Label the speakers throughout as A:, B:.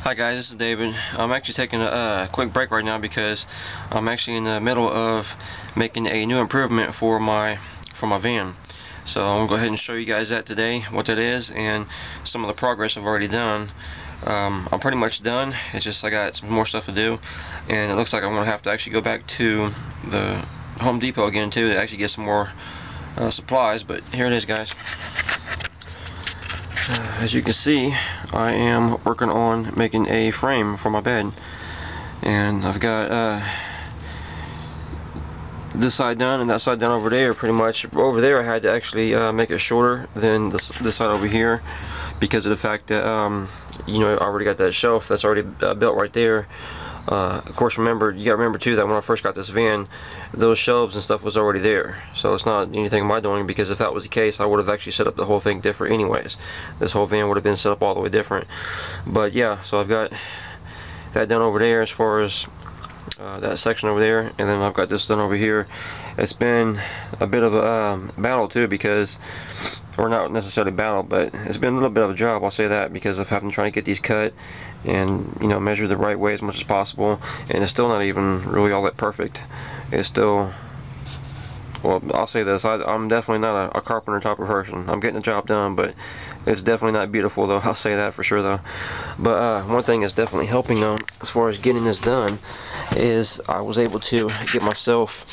A: Hi guys, this is David. I'm actually taking a quick break right now because I'm actually in the middle of making a new improvement for my van. So I'm gonna go ahead and show you guys that today, what that is, and some of the progress I've already done. I'm pretty much done. It's just I got some more stuff to do, and it looks like I'm gonna have to actually go back to the Home Depot again too to actually get some more supplies. But here it is, guys. As you can see, I am working on making a frame for my bed, and I've got this side done and that side done over there. Pretty much over there I had to actually make it shorter than this side over here because of the fact that you know, I already got that shelf that's already built right there. Of course, remember, you gotta remember too that when I first got this van, those shelves and stuff was already there. So it's not anything of my doing, because if that was the case, I would have actually set up the whole thing different anyways. This whole van would have been set up all the way different. But yeah, so I've got that done over there as far as that section over there, and then I've got this done over here. It's been a bit of a battle too, because, or not necessarily battle, but it's been a little bit of a job, I'll say that, because of having to try to get these cut and, you know, measure the right way as much as possible. And it's still not even really all that perfect. It's still, well, I'll say this, I'm definitely not a carpenter type of person. I'm getting the job done, but it's definitely not beautiful though, I'll say that for sure though. But one thing that's definitely helping though, as far as getting this done, is I was able to get myself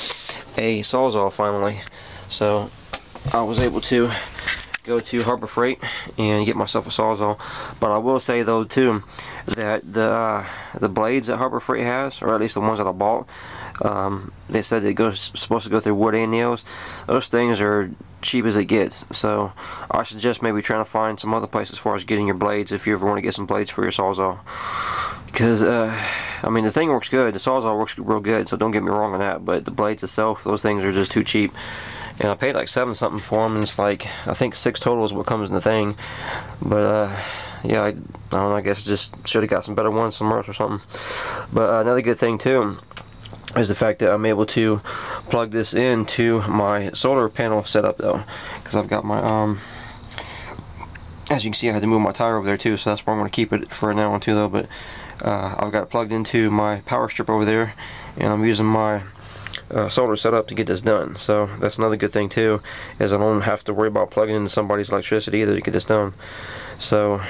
A: a Sawzall finally. So I was able to go to Harbor Freight and get myself a Sawzall. But I will say though too that the blades that Harbor Freight has, or at least the ones that I bought, they said it supposed to go through wood and nails. Those things are cheap as it gets. So I suggest maybe trying to find some other place as far as getting your blades if you ever want to get some blades for your Sawzall. Because I mean, the thing works good, the Sawzall works real good, so don't get me wrong on that, but the blades itself, those things are just too cheap. And I paid like $7 something for them, and it's like, I think $6 total is what comes in the thing. But yeah, I don't know, I guess just should have got some better ones somewhere else or something. But another good thing too is the fact that I'm able to plug this into my solar panel setup though, because I've got my as you can see, I had to move my tire over there too, so that's where I'm going to keep it for now on too though. But I've got it plugged into my power strip over there, and I'm using my solar setup to get this done. So that's another good thing too, is I don't have to worry about plugging into somebody's electricity either to get this done. So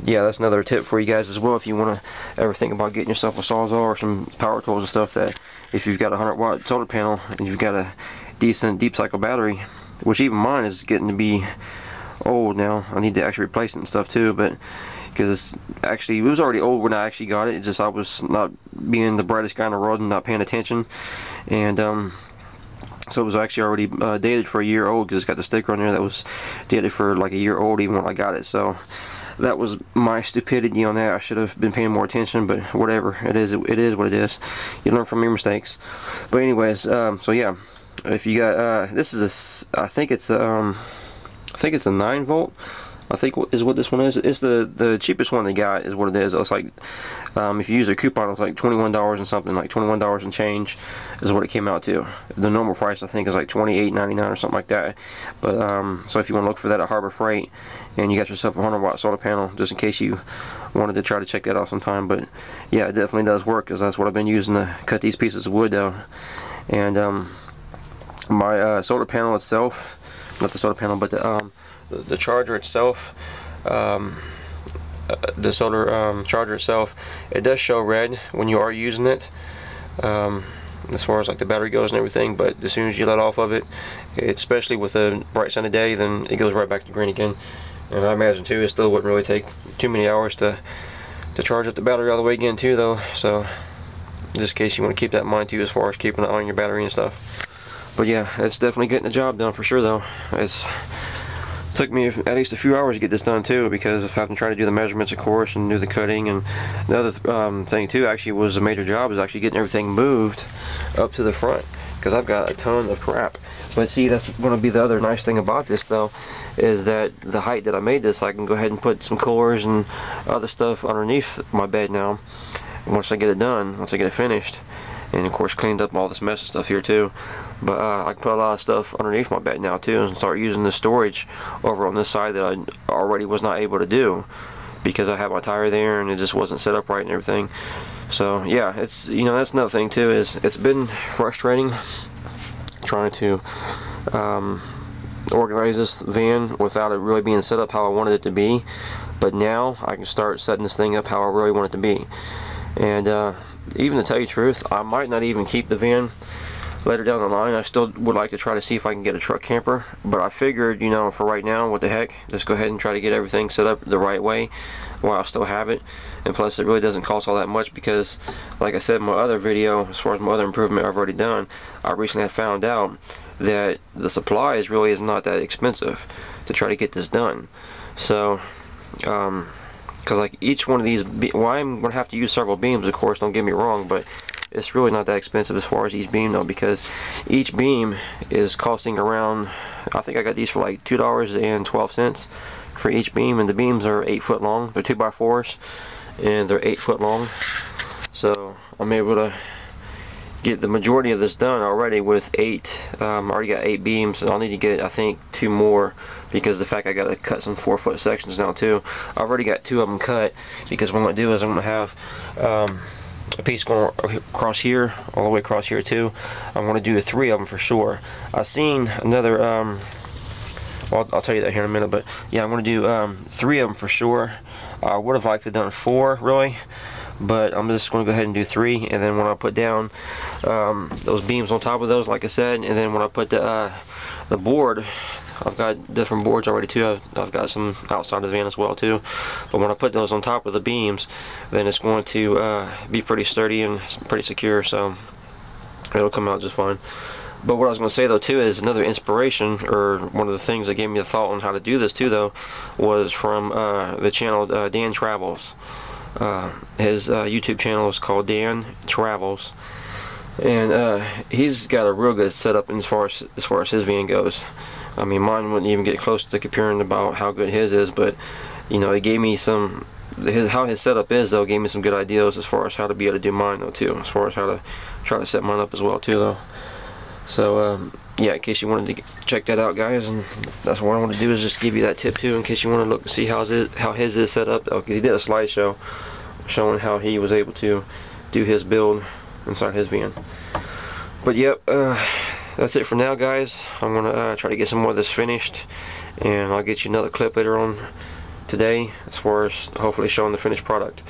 A: yeah, that's another tip for you guys as well, if you want to ever think about getting yourself a Sawzall or some power tools and stuff, that if you've got a 100-watt solar panel and you've got a decent deep cycle battery, which even mine is getting to be old now, I need to actually replace it and stuff too, but because actually it was already old when I actually got it. It's just I was not being the brightest guy in the world and not paying attention, and so it was actually already dated for a year old, because it's got the sticker on there that was dated for like a year old even when I got it. So that was my stupidity on that. I should have been paying more attention, but whatever, it is what it is. You learn from your mistakes. But anyways, so yeah, if you got this is I think it's a 9-volt, I think is what this one is. It's the cheapest one they got is what it is. It's like if you use a coupon, it's like $21 and something, like $21 and change is what it came out to. The normal price I think is like $28.99 or something like that. But so if you want to look for that at Harbor Freight, and you got yourself a 100-watt solar panel, just in case you wanted to try to check that out sometime. But yeah, it definitely does work, because that's what I've been using to cut these pieces of wood though. And my solar panel itself, not the solar panel, but the charger itself, the solar charger itself, it does show red when you are using it, as far as like the battery goes and everything. But as soon as you let off of it, especially with a bright sunny day, then it goes right back to green again. And I imagine too, it still wouldn't really take too many hours to charge up the battery all the way again too though. So just in case you want to keep that in mind too, as far as keeping it on your battery and stuff. But yeah, it's definitely getting the job done for sure though. It's took me at least a few hours to get this done too, because of having to try to do the measurements, of course, and do the cutting. And the other thing too actually was a major job, is actually getting everything moved up to the front, because I've got a ton of crap. But see, that's going to be the other nice thing about this though, is that the height that I made this, I can go ahead and put some coolers and other stuff underneath my bed now once I get it done, once I get it finished. And of course cleaned up all this mess and stuff here too. But I can put a lot of stuff underneath my bed now too, and start using the storage over on this side that I already was not able to do, because I had my tire there and it just wasn't set up right and everything. So yeah, it's, you know, that's another thing too, is it's been frustrating trying to organize this van without it really being set up how I wanted it to be. But now I can start setting this thing up how I really want it to be. And even to tell you the truth, I might not even keep the van later down the line. I still would like to try to see if I can get a truck camper, but I figured, you know, for right now, what the heck, just go ahead and try to get everything set up the right way while I still have it. And plus, it really doesn't cost all that much, because like I said in my other video, as far as my other improvement I've already done, I recently have found out that the supplies really is not that expensive to try to get this done. So because like each one of these, well, I'm gonna have to use several beams, of course, don't get me wrong, but it's really not that expensive as far as each beam though, because each beam is costing around, I think I got these for like $2.12 for each beam, and the beams are 8 foot long. They're 2x4s and they're 8 foot long, so I'm able to get the majority of this done already with 8. I already got 8 beams, and I'll need to get, I think, 2 more, because the fact I got to cut some 4-foot sections now too. I've already got 2 of them cut, because what I'm going to do is I'm going to have a piece going across here, all the way across here too. I'm going to do 3 of them for sure. I've seen another, well, I'll tell you that here in a minute, but yeah, I'm going to do 3 of them for sure. I would have liked to have done 4 really, but I'm just going to go ahead and do 3, and then when I put down those beams on top of those, like I said, and then when I put the board, I've got different boards already too. I've got some outside of the van as well too, but when I put those on top of the beams, then it's going to be pretty sturdy and pretty secure, so it'll come out just fine. But what I was going to say though too is another inspiration, or one of the things that gave me a thought on how to do this too though, was from the channel Dan Travels. His YouTube channel is called Dan Travels, and he's got a real good setup as far as his van goes. I mean, mine wouldn't even get close to comparing about how good his is, but you know, he gave me some, how his setup is though, gave me some good ideas as far as how to be able to do mine though too, as far as how to try to set mine up as well too though. So yeah, in case you wanted to check that out, guys, and that's what I want to do, is just give you that tip too, in case you want to look and see how his is set up though, because he did a slideshow showing how he was able to do his build inside his van. But yep, that's it for now, guys. I'm gonna try to get some more of this finished, and I'll get you another clip later on today as far as hopefully showing the finished product.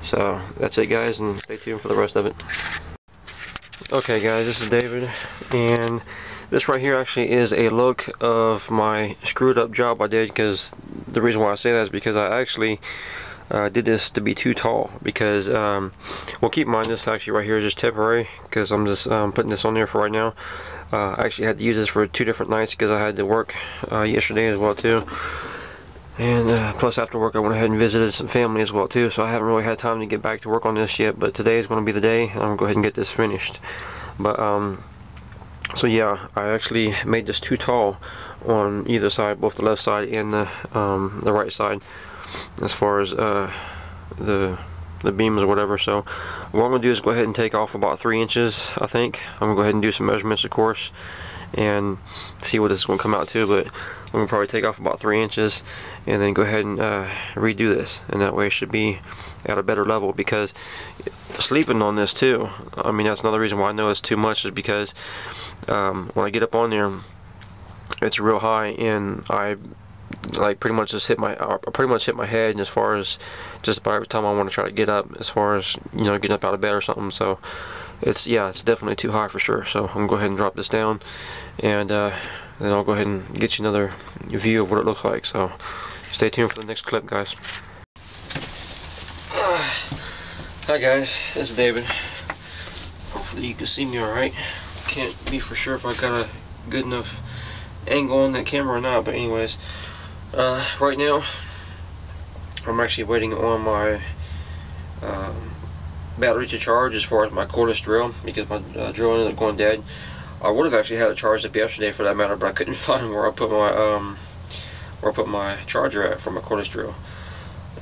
A: So that's it, guys, and stay tuned for the rest of it. Okay guys, this is David, and this right here actually is a look of my screwed up job I did, because the reason why I say that is because I actually did this to be too tall, because well, keep in mind this actually right here is just temporary, because I'm just putting this on there for right now. I actually had to use this for 2 different nights because I had to work yesterday as well too, and plus after work I went ahead and visited some family as well too, so I haven't really had time to get back to work on this yet, but today is going to be the day, and I'm going to go ahead and get this finished. But so yeah, I actually made this too tall on either side, both the left side and the right side, as far as the beams or whatever. So what I'm going to do is go ahead and take off about 3 inches, I think. I'm going to go ahead and do some measurements, of course, and see what this is going to come out to, but I'm going to probably take off about 3 inches and then go ahead and redo this, and that way it should be at a better level, because sleeping on this too, I mean, that's another reason why I know it's too much, is because when I get up on there, it's real high, and I like pretty much just hit my head, and as far as just about every time I want to try to get up, as far as, you know, getting up out of bed or something. So it's, yeah, it's definitely too high for sure. So I'm gonna go ahead and drop this down, and then I'll go ahead and get you another view of what it looks like. So stay tuned for the next clip, guys. Hi guys, this is David. Hopefully you can see me alright. Can't be for sure if I got a good enough angle on that camera or not, but anyways, right now I'm actually waiting on my battery to charge as far as my cordless drill, because my drill ended up going dead. I would have actually had it charged up yesterday for that matter, but I couldn't find where I put my charger at for my cordless drill.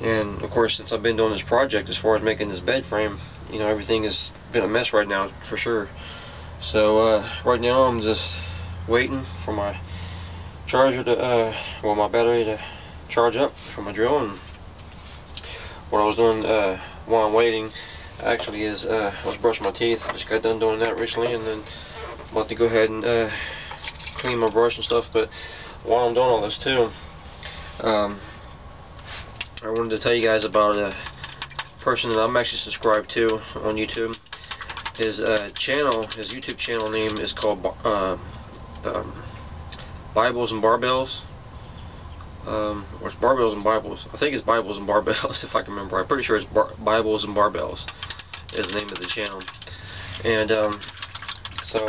A: And of course, since I've been doing this project as far as making this bed frame, you know, everything has been a mess right now for sure. So right now I'm just waiting for my charger to well, my battery to charge up for my drill, and what I was doing while I'm waiting actually is I was brushing my teeth. I just got done doing that recently, and then I'm about to go ahead and clean my brush and stuff. But while I'm doing all this too, I wanted to tell you guys about a person that I'm actually subscribed to on YouTube. His YouTube channel name is called Bibles and Barbells. Or it's Barbells and Bibles. I think it's Bibles and Barbells, if I can remember. I'm pretty sure it's Bibles and Barbells is the name of the channel. And so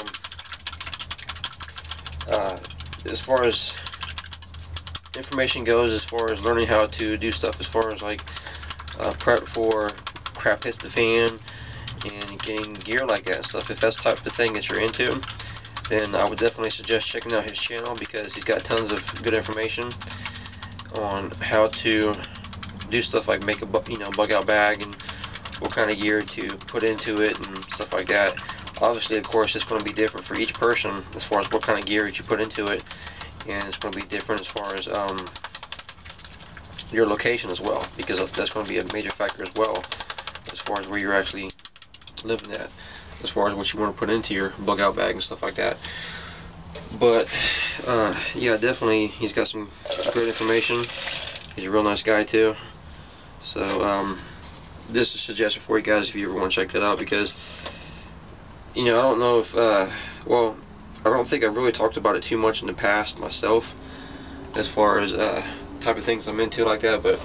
A: as far as information goes, as far as learning how to do stuff, as far as like prep for crap hits the fan and getting gear like that and stuff, if that's the type of thing that you're into, then I would definitely suggest checking out his channel, because he's got tons of good information on how to do stuff like make a bug out bag and what kind of gear to put into it and stuff like that. Obviously, of course, it's going to be different for each person as far as what kind of gear that you put into it, and it's going to be different as far as your location as well, because that's going to be a major factor as well as far as where you're actually living at, as far as what you want to put into your bug out bag and stuff like that. But yeah, definitely he's got some great information. He's a real nice guy too. So this is a suggestion for you guys if you ever want to check it out, because I don't know if well, I don't think I've really talked about it too much in the past myself, as far as type of things I'm into like that. But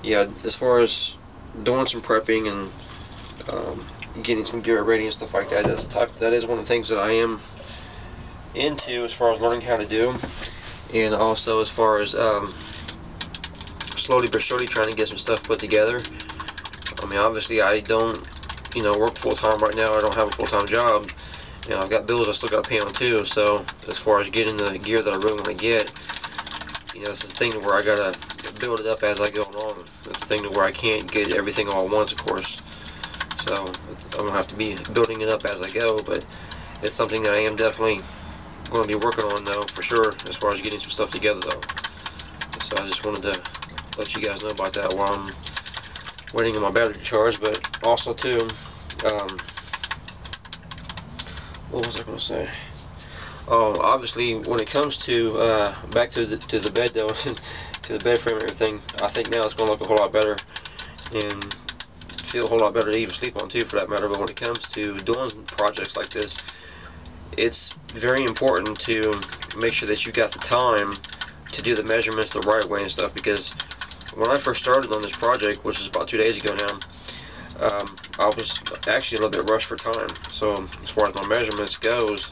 A: yeah, as far as doing some prepping and getting some gear ready and stuff like that, that is one of the things that I am into as far as learning how to do, and also as far as slowly but surely trying to get some stuff put together. I mean, obviously I don't work full-time right now. I don't have a full-time job. I've got bills I still got to pay on too. So as far as getting the gear that I really want to get, it's the thing where I gotta build it up as I go along. It's the thing where I can't get everything all at once, of course. So I'm gonna have to be building it up as I go. But it's something that I am definitely going to be working on, though, for sure, as far as getting some stuff together, though. So I just wanted to let you guys know about that while I'm waiting on my battery to charge. But also too, what was I going to say? Oh, obviously, when it comes to back to the bed though, to the bed frame and everything, I think now it's going to look a whole lot better and feel a whole lot better to even sleep on too, for that matter. But when it comes to doing projects like this, it's very important to make sure that you got the time to do the measurements the right way and stuff, because when I first started on this project, which is about 2 days ago now, I was actually a little bit rushed for time. So as far as my measurements goes,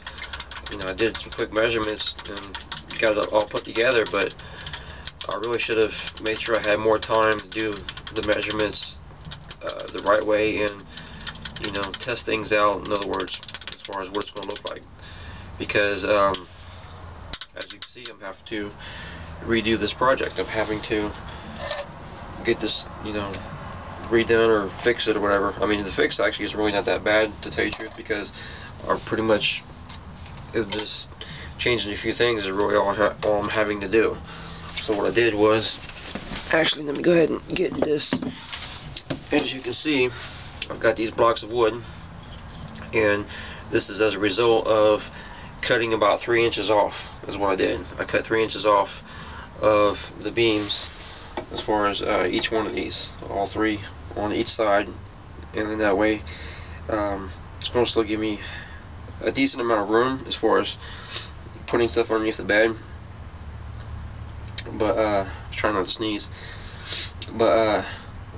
A: I did some quick measurements and got it all put together, but I really should have made sure I had more time to do the measurements the right way and test things out, in other words, as far as what it's going to look like. Because as you can see, I'm having to redo this project. I'm having to get this redone or fix it or whatever. I mean, the fix actually is really not that bad, to tell you the truth, because I pretty much just changing a few things is really all I'm having to do. So what I did was, actually, let me go ahead and get this. As you can see, I've got these blocks of wood, and this is as a result of cutting about 3 inches off, is what I did. I cut 3 inches off of the beams as far as each one of these, all three on each side, and then that way it's going to still give me a decent amount of room as far as putting stuff underneath the bed. But I was trying not to sneeze. But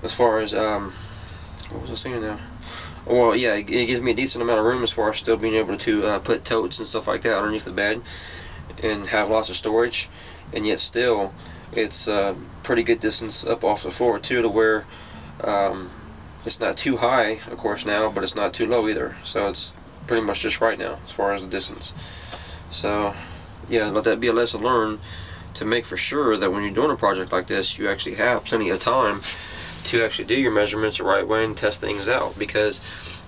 A: as far as what was I saying now? Well, yeah, it gives me a decent amount of room as far as still being able to put totes and stuff like that underneath the bed and have lots of storage, and yet still it's pretty good distance up off the floor too, to where it's not too high, of course, now, but it's not too low either. So it's pretty much just right now as far as the distance. So yeah, let that be a lesson learned, to make for sure that when you're doing a project like this, you actually have plenty of time to actually do your measurements the right way and test things out. Because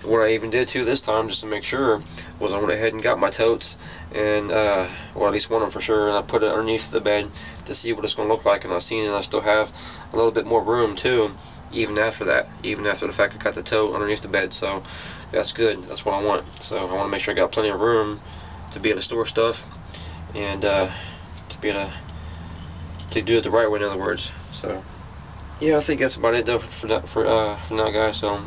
A: what I even did too this time, just to make sure, was I went ahead and got my totes, and well, at least one of them for sure, and I put it underneath the bed to see what it's going to look like. And I've seen it, I still have a little bit more room too even after that, even after the fact I got the toe underneath the bed. So that's good. That's what I want. So I want to make sure I got plenty of room to be able to store stuff and to be able to do it the right way, in other words. So yeah, I think that's about it though for now, guys. So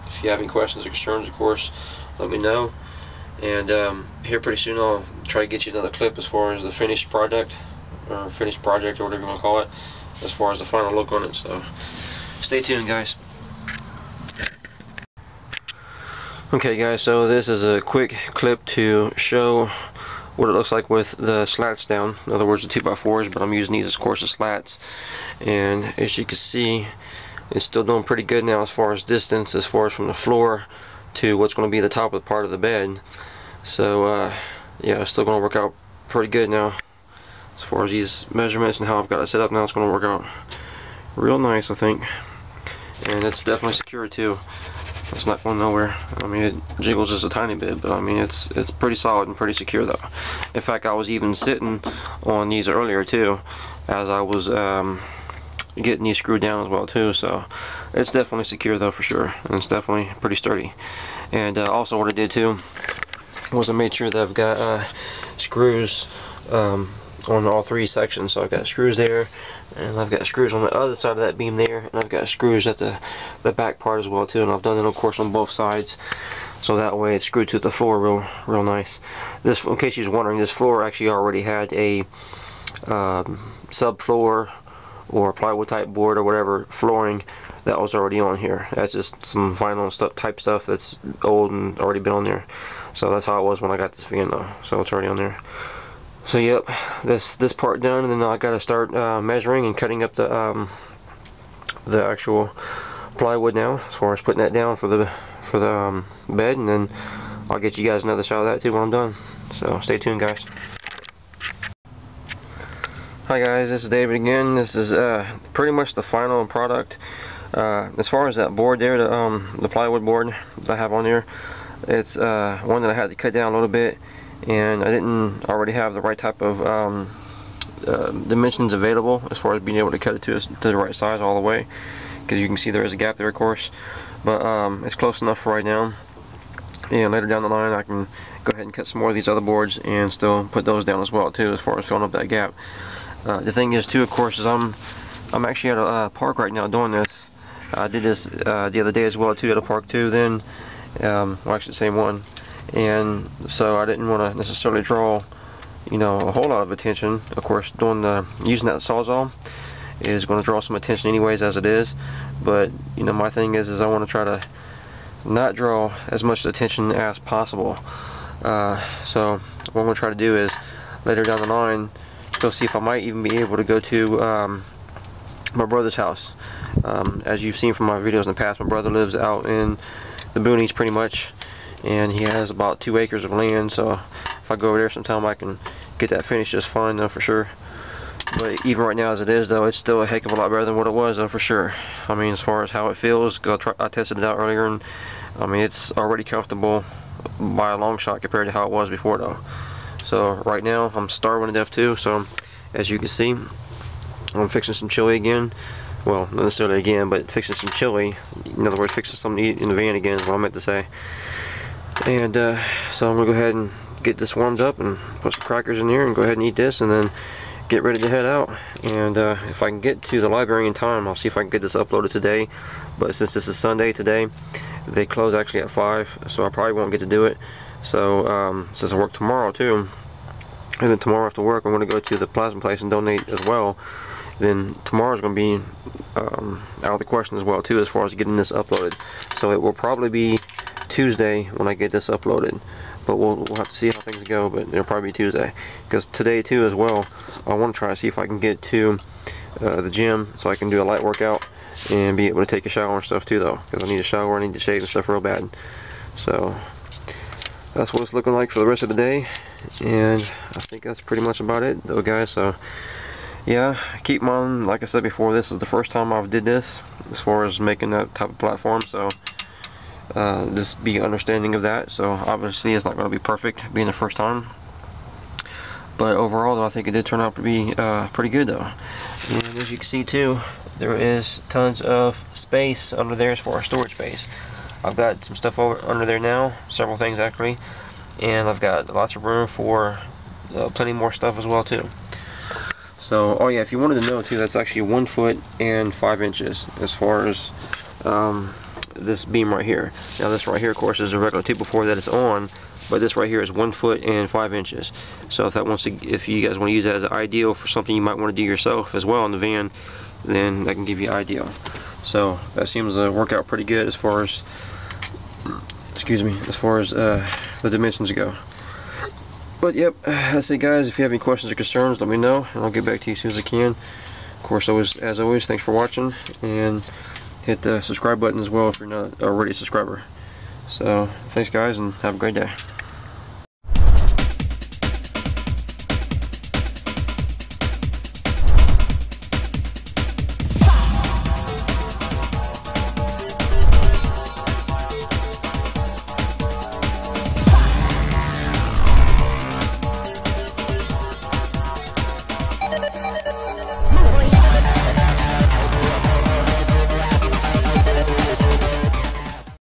A: if you have any questions or concerns, of course, let me know. And here pretty soon I'll try to get you another clip as far as the finished product, or finished project, or whatever you want to call it, as far as the final look on it. So stay tuned, guys. Okay guys, so this is a quick clip to show what it looks like with the slats down. In other words, the 2x4s, but I'm using these as, of course, as slats. And as you can see, it's still doing pretty good now as far as distance, as far as from the floor to what's going to be the top of the part of the bed. So yeah, it's still going to work out pretty good now as far as these measurements and how I've got it set up now. It's going to work out real nice, I think, and it's definitely secure too. It's not going nowhere. I mean, it jiggles just a tiny bit, but I mean, it's pretty solid and pretty secure though. In fact, I was even sitting on these earlier too, as I was getting these screwed down as well too. So it's definitely secure though, for sure, and it's definitely pretty sturdy. And also what I did too was I made sure that I've got screws on all three sections. So I've got screws there, and I've got screws on the other side of that beam there, and I've got screws at the back part as well too, and I've done it of course on both sides, so that way it's screwed to the floor real nice. This, in case you're wondering, this floor actually already had a subfloor or plywood type board or whatever flooring that was already on here. That's just some vinyl stuff, type stuff that's old and already been on there. So that's how it was when I got this van though. So it's already on there. So yep, this part done, and then I got to start measuring and cutting up the actual plywood now, as far as putting that down for the bed, and then I'll get you guys another shot of that too when I'm done. So stay tuned, guys. Hi guys, this is David again. This is pretty much the final product. As far as that board there, the plywood board that I have on there, it's one that I had to cut down a little bit, and I didn't already have the right type of dimensions available as far as being able to cut it to the right size all the way, because you can see there is a gap there, of course, but it's close enough for right now. And later down the line I can go ahead and cut some more of these other boards and still put those down as well too, as far as filling up that gap. The thing is too, of course, is I'm actually at a park right now doing this. I did this the other day as well too, at a park too then, well, actually the same one, and so I didn't want to necessarily draw, you know, a whole lot of attention. Of course, using that Sawzall is going to draw some attention anyways as it is, but you know, my thing is I want to try to not draw as much attention as possible. So what I'm going to try to do is later down the line go see if I might even be able to go to my brother's house. As you've seen from my videos in the past, my brother lives out in the boonies pretty much, and he has about 2 acres of land, so if I go over there sometime I can get that finished just fine though, for sure. But even right now as it is though, it's still a heck of a lot better than what it was though, for sure. I mean, as far as how it feels, because I tested it out earlier, and I mean, it's already comfortable by a long shot compared to how it was before though. So right now I'm starving to death too, so as you can see, I'm fixing some chili again. Well, not necessarily again, but fixing some chili. In other words, fixing something to eat in the van again is what I meant to say. And so I'm gonna go ahead and get this warmed up and put some crackers in here and go ahead and eat this, and then get ready to head out. And if I can get to the library in time, I'll see if I can get this uploaded today. But since this is Sunday today, they close actually at 5, so I probably won't get to do it. So since I work tomorrow too, and then tomorrow after work I'm going to go to the plasma place and donate as well, then tomorrow's going to be out of the question as well too, as far as getting this uploaded. So it will probably be Tuesday when I get this uploaded, but we'll have to see how things go. But it'll probably be Tuesday, because today too as well I want to try to see if I can get to the gym so I can do a light workout and be able to take a shower and stuff too though, because I need a shower, I need to shave and stuff real bad. So that's what it's looking like for the rest of the day, and I think that's pretty much about it though, guys. So yeah, keep in mind, like I said before, this is the first time I've did this as far as making that type of platform, so just be understanding of that. So obviously it's not going to be perfect being the first time, But overall, though, I think it did turn out to be pretty good, though. And as you can see, too, there is tons of space under there as far as storage space. I've got some stuff under there now, several things actually, and I've got lots of room for plenty more stuff as well, too. So, oh yeah, if you wanted to know, too, that's actually 1 foot and 5 inches as far as this beam right here. Now this right here, of course, is a regular 2x4 that it's on, but this right here is 1 foot and 5 inches. So if you guys want to use that as an ideal for something you might want to do yourself as well in the van, then that can give you ideal. So that seems to work out pretty good as far as, excuse me, as far as the dimensions go. But yep, that's it, guys. If you have any questions or concerns, let me know, and I'll get back to you as soon as I can. Of course, as always, thanks for watching, and hit the subscribe button as well if you're not already a subscriber. So, thanks guys, and have a great day.